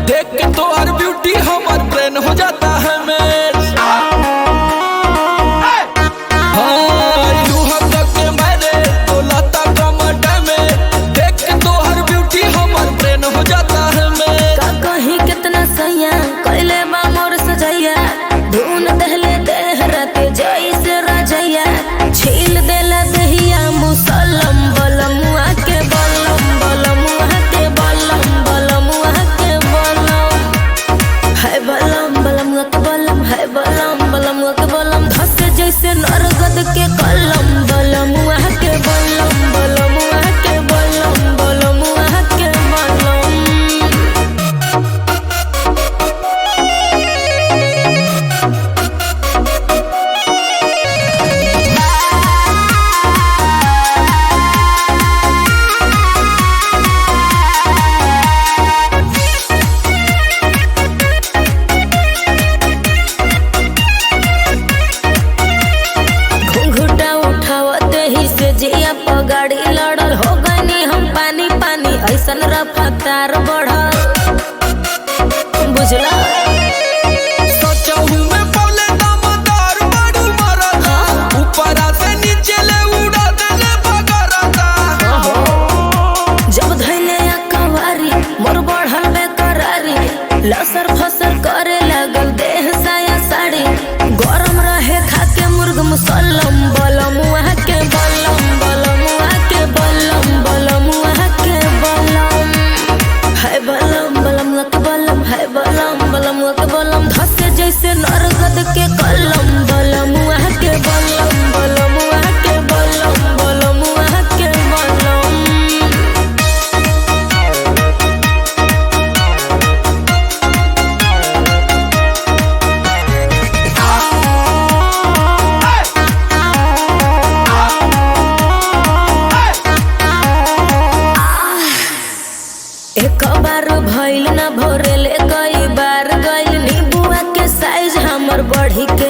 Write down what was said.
देख के तो हर ब्यूटी हमार ब्रेन हो जाता है मैच। हाँ यू हम तक के मैंने तो लाता कमर में, देख के तो हर ब्यूटी हमार ब्रेन हो जाता है मैच। का कहीं कितना सैया कैले बा मोर सजैया, धुन दहले देह राते जैसे रजैया, छील देला दहिया मुसलम बलमुआ के बलम बलमुआ के बलम बलमुआ के बलम है बलम बलमुआ के बलम है बलम बलमुआ के बलम धसे जैसे नरगद के कलम बलमुआ के बलम बलमुआ के बलम बलमुआ के बलम। घुंघुटा उठावते ही से जिया पगाड़ी लड़ल हो गनी हम पानी पानी ऐसन रफ्तार बढ़ल बुझला। सोचहूं मैं बोले दमदार बड़ू मरदा, ऊपरा से नीचे ले उड़ा देले बगरदा। जब धैले कवारी मोर बढ़ल बेकरारी, लसर फसर करे लागल देह साया साड़ी, गरम रहे खाके मुर्ग मुसल्लम बलमुआ के बलम बलमुआ के बलम बलमुआ के बलम है बलम बलमुआ के बलम है बलम बलमुआ के बलम धसे जैसे नरगद के कलम बलमुआ के बलम बलमुआ के बलम बलमुआ के बलम। एक बार भइल ना भोरेले कई बार गइल, नीबुआ के साइज हमर बढ़ी के